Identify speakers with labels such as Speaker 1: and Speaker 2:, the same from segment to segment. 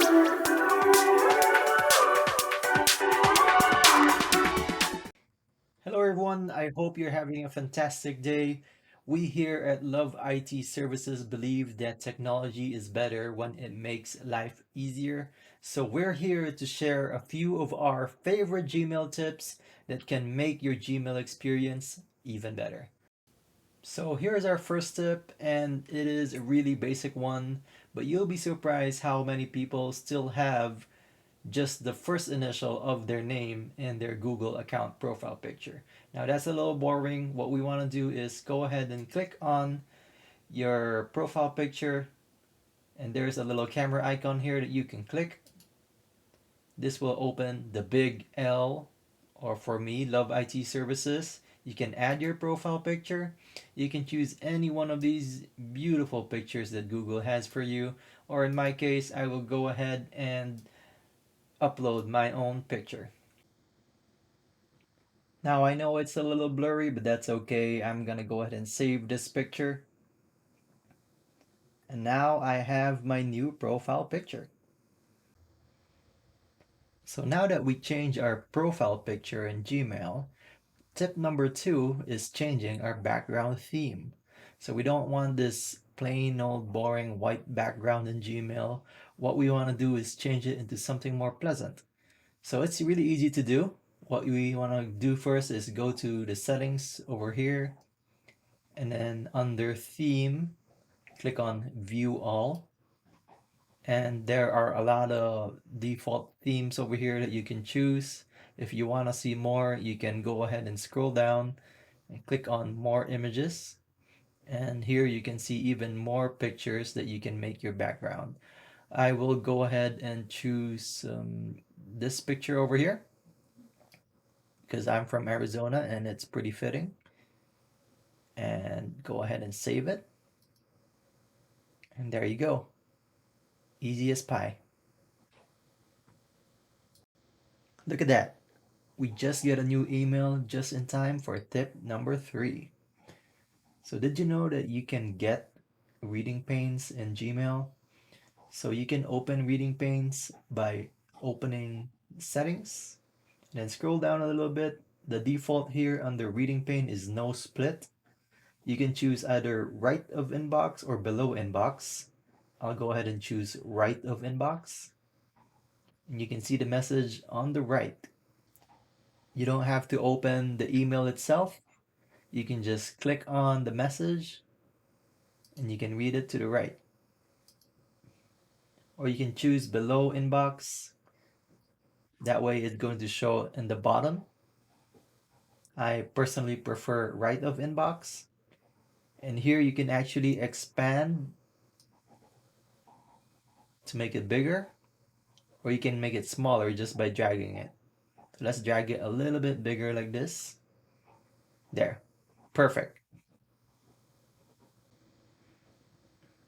Speaker 1: Hello, everyone. I hope you're having a fantastic day. We here at Love IT Services believe that technology is better when it makes life easier. So, we're here to share a few of our favorite Gmail tips that can make your Gmail experience even better. So, here's our first tip, and it is a really basic one, but you'll be surprised how many people still have just the first initial of their name in their Google account profile picture. Now that's a little boring. What we want to do is go ahead and click on your profile picture, and there's a little camera icon here that you can click. This will open the big L, or for me, Love IT Services. You can add your profile picture. You can choose any one of these beautiful pictures that Google has for you. Or in my case, I will go ahead and upload my own picture. Now I know it's a little blurry, but that's okay. I'm gonna go ahead and save this picture. And now I have my new profile picture. So now that we change our profile picture in Gmail, tip number 2 is changing our background theme. So we don't want this plain old boring white background in Gmail. What we want to do is change it into something more pleasant. So it's really easy to do. What we want to do first is go to the settings over here, and then under theme, click on view all, and there are a lot of default themes over here that you can choose. If you want to see more, you can go ahead and scroll down and click on more images, and here you can see even more pictures that you can make your background. I will go ahead and choose this picture over here because I'm from Arizona and it's pretty fitting, and go ahead and save it, and there you go. Easy as pie. Look at that. We just get a new email just in time for tip number 3. So did you know that you can get reading panes in Gmail? So you can open reading panes by opening settings and then scroll down a little bit. The default here under reading pane is no split. You can choose either right of inbox or below inbox. I'll go ahead and choose right of inbox. And you can see the message on the right. You don't have to open the email itself. You can just click on the message and you can read it to the right. Or you can choose below inbox. That way it's going to show in the bottom. I personally prefer right of inbox. And here you can actually expand to make it bigger, or you can make it smaller just by dragging it. So let's drag it a little bit bigger like this. There. Perfect.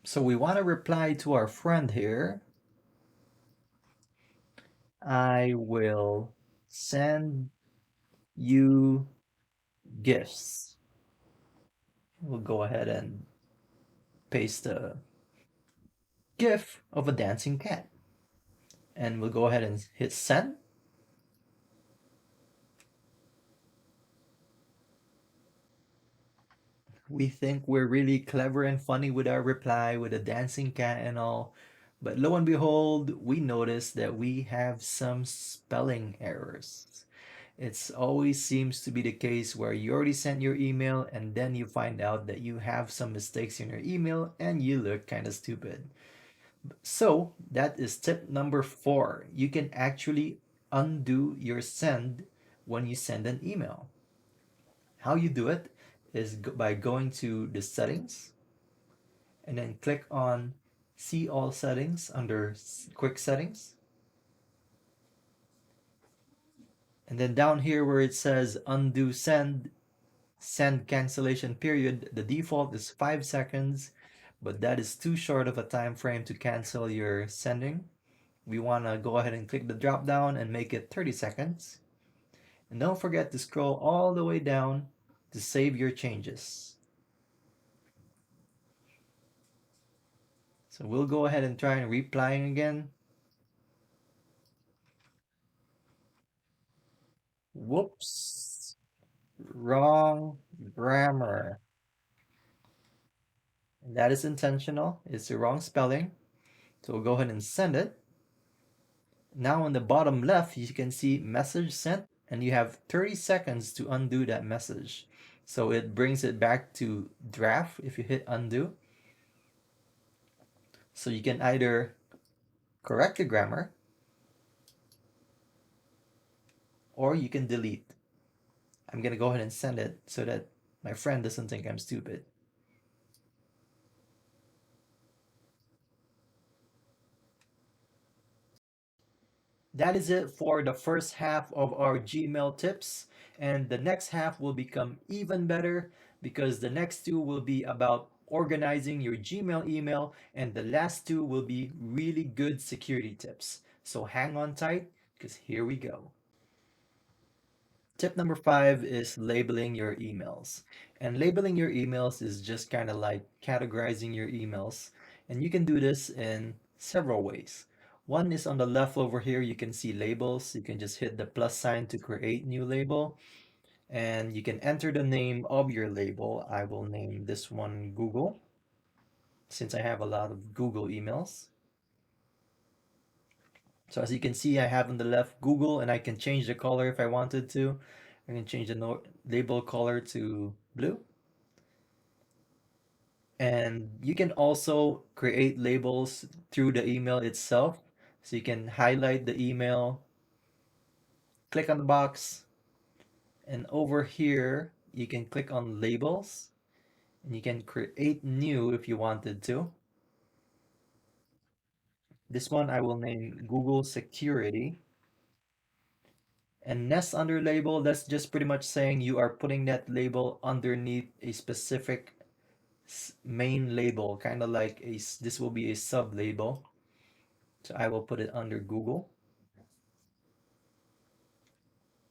Speaker 1: So we want to reply to our friend here. I will send you gifts. We'll go ahead and paste a gif of a dancing cat. And we'll go ahead and hit send. We think we're really clever and funny with our reply with a dancing cat and all. But lo and behold, we notice that we have some spelling errors. It's always seems to be the case where you already sent your email and then you find out that you have some mistakes in your email and you look kind of stupid. So that is tip number 4. You can actually undo your send when you send an email. How you do it is by going to the settings and then click on see all settings under quick settings. And then down here where it says undo send, send cancellation period, the default is 5 seconds, but that is too short of a time frame to cancel your sending. We want to go ahead and click the drop down and make it 30 seconds. And don't forget to scroll all the way down to save your changes. So we'll go ahead and try and replying again. Whoops, wrong grammar. And that is intentional. It's the wrong spelling. So we'll go ahead and send it. Now on the bottom left, you can see message sent, and you have 30 seconds to undo that message. So it brings it back to draft if you hit undo. So you can either correct the grammar or you can delete. I'm gonna go ahead and send it so that my friend doesn't think I'm stupid. That is it for the first half of our Gmail tips. And the next half will become even better because the next two will be about organizing your Gmail email, and the last two will be really good security tips. So hang on tight because here we go. Tip number 5 is labeling your emails. And labeling your emails is just kind of like categorizing your emails. And you can do this in several ways. One is on the left over here, you can see labels. You can just hit the plus sign to create new label. And you can enter the name of your label. I will name this one Google since I have a lot of Google emails. So as you can see, I have on the left Google, and I can change the color if I wanted to. I can change the label color to blue. And you can also create labels through the email itself. So you can highlight the email, click on the box, and over here, you can click on labels, and you can create new if you wanted to. This one I will name Google Security. And nest under label, that's just pretty much saying you are putting that label underneath a specific main label, kind of like this will be a sub label. So I will put it under Google.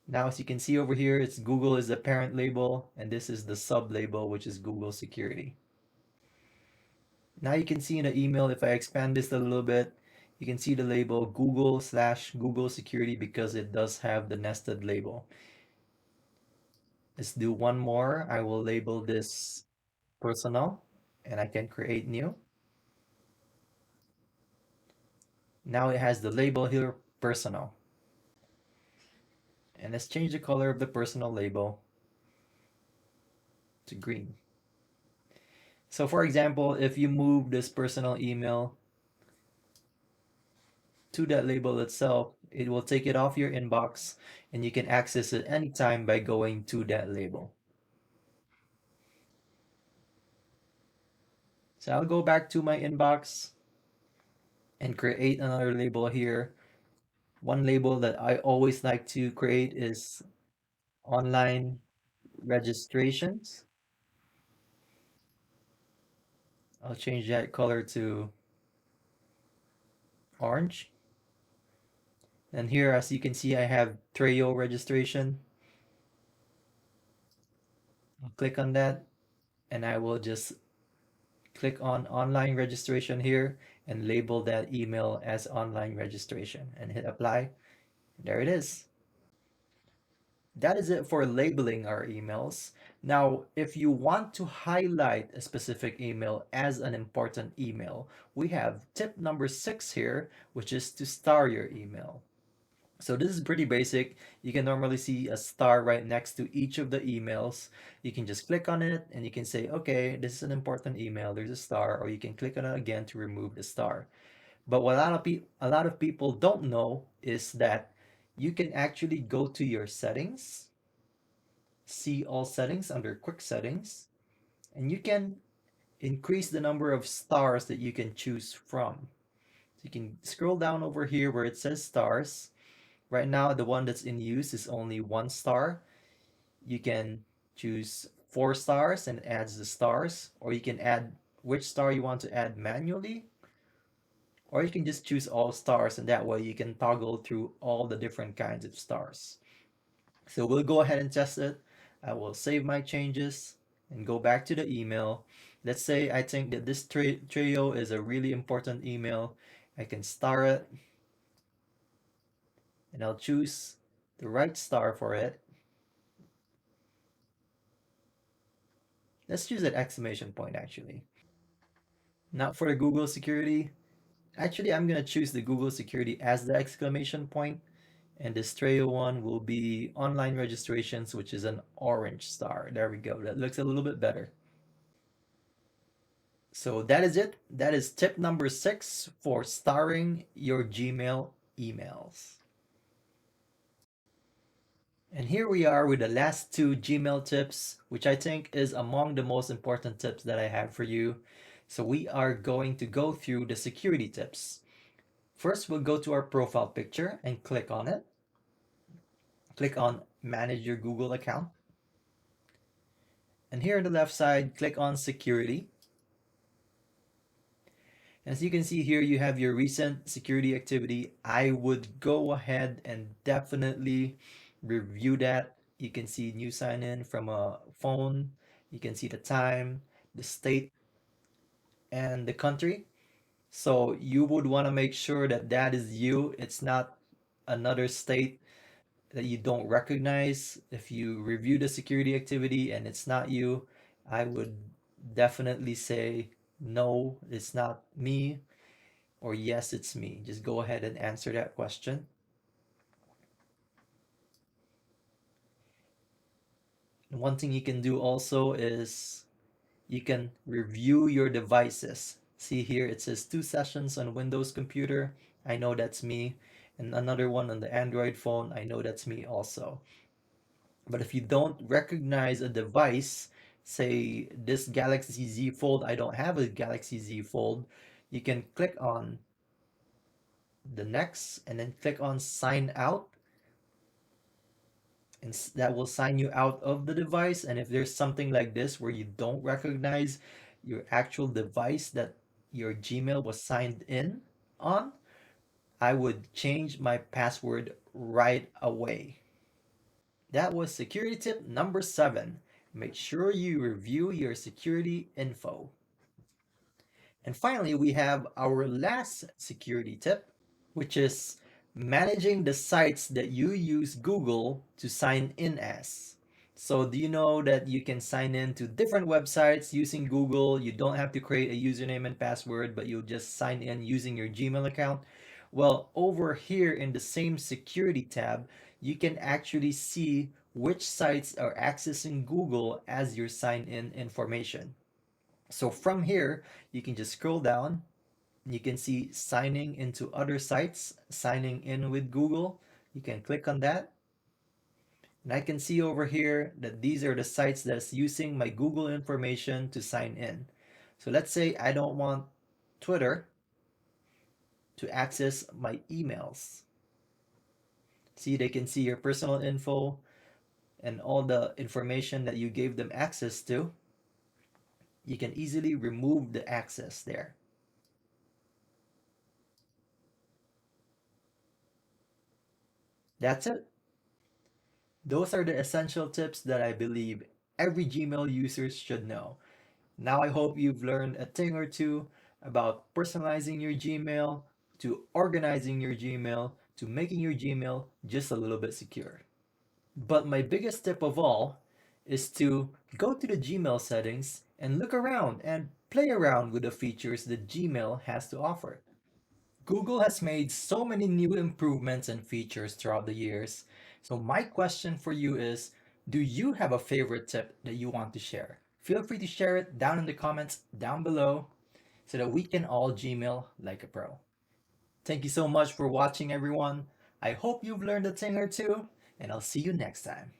Speaker 1: Now, as you can see over here, it's Google is the parent label, and this is the sub label, which is Google Security. Now you can see in the email, if I expand this a little bit, you can see the label Google/Google Security because it does have the nested label. Let's do one more. I will label this personal, and I can create new. Now it has the label here, personal. And let's change the color of the personal label to green. So for example, if you move this personal email to that label itself, it will take it off your inbox and you can access it anytime by going to that label. So I'll go back to my inbox and create another label here. One label that I always like to create is online registrations. I'll change that color to orange. And here, as you can see, I have Treo registration. I'll click on that and I will just click on online registration here and label that email as online registration and hit apply. There it is. That is it for labeling our emails. Now, if you want to highlight a specific email as an important email, we have tip number 6 here, which is to star your email. So this is pretty basic. You can normally see a star right next to each of the emails. You can just click on it and you can say, okay, this is an important email. There's a star, or you can click on it again to remove the star. But what a lot of people don't know is that you can actually go to your settings, see all settings under quick settings, and you can increase the number of stars that you can choose from. So you can scroll down over here where it says stars. Right now, the one that's in use is only 1 star. You can choose 4 stars and it adds the stars, or you can add which star you want to add manually, or you can just choose all stars, and that way you can toggle through all the different kinds of stars. So we'll go ahead and test it. I will save my changes and go back to the email. Let's say I think that this trio is a really important email. I can star it and I'll choose the right star for it. Let's choose that exclamation point actually. Not for the Google security. Actually, I'm gonna choose the Google security as the exclamation point, and the Strayo one will be online registrations, which is an orange star. There we go. That looks a little bit better. So that is it. That is tip number 6 for starring your Gmail emails. And here we are with the last two Gmail tips, which I think is among the most important tips that I have for you. So we are going to go through the security tips. First, we'll go to our profile picture and click on it. Click on Manage your Google account. And here on the left side, click on Security. As you can see here, you have your recent security activity. I would go ahead and definitely review that. You can see new sign in from a phone. You can see the time, the state, and the country. So you would want to make sure that that is you. It's not another state that you don't recognize. If you review the security activity and it's not you, I would definitely say no, it's not me, or yes, it's me. Just go ahead and answer that question. And one thing you can do also is you can review your devices. See here, it says 2 sessions on Windows computer. I know that's me. And another one on the Android phone. I know that's me also. But if you don't recognize a device, say this Galaxy Z Fold, I don't have a Galaxy Z Fold, you can click on the next and then click on sign out, and that will sign you out of the device. And if there's something like this where you don't recognize your actual device that your Gmail was signed in on, I would change my password right away. That was security tip number 7. Make sure you review your security info. And finally, we have our last security tip, which is managing the sites that you use Google to sign in as. So do you know that you can sign in to different websites using Google? You don't have to create a username and password, but you'll just sign in using your Gmail account. Well, over here in the same security tab, you can actually see which sites are accessing Google as your sign in information. So from here, you can just scroll down. You can see signing into other sites, signing in with Google. You can click on that. And I can see over here that these are the sites that's using my Google information to sign in. So let's say I don't want Twitter to access my emails. See, they can see your personal info and all the information that you gave them access to. You can easily remove the access there. That's it. Those are the essential tips that I believe every Gmail user should know. Now I hope you've learned a thing or two about personalizing your Gmail, to organizing your Gmail, to making your Gmail just a little bit secure. But my biggest tip of all is to go to the Gmail settings and look around and play around with the features that Gmail has to offer. Google has made so many new improvements and features throughout the years. So my question for you is, do you have a favorite tip that you want to share? Feel free to share it down in the comments down below so that we can all Gmail like a pro. Thank you so much for watching, everyone. I hope you've learned a thing or two, and I'll see you next time.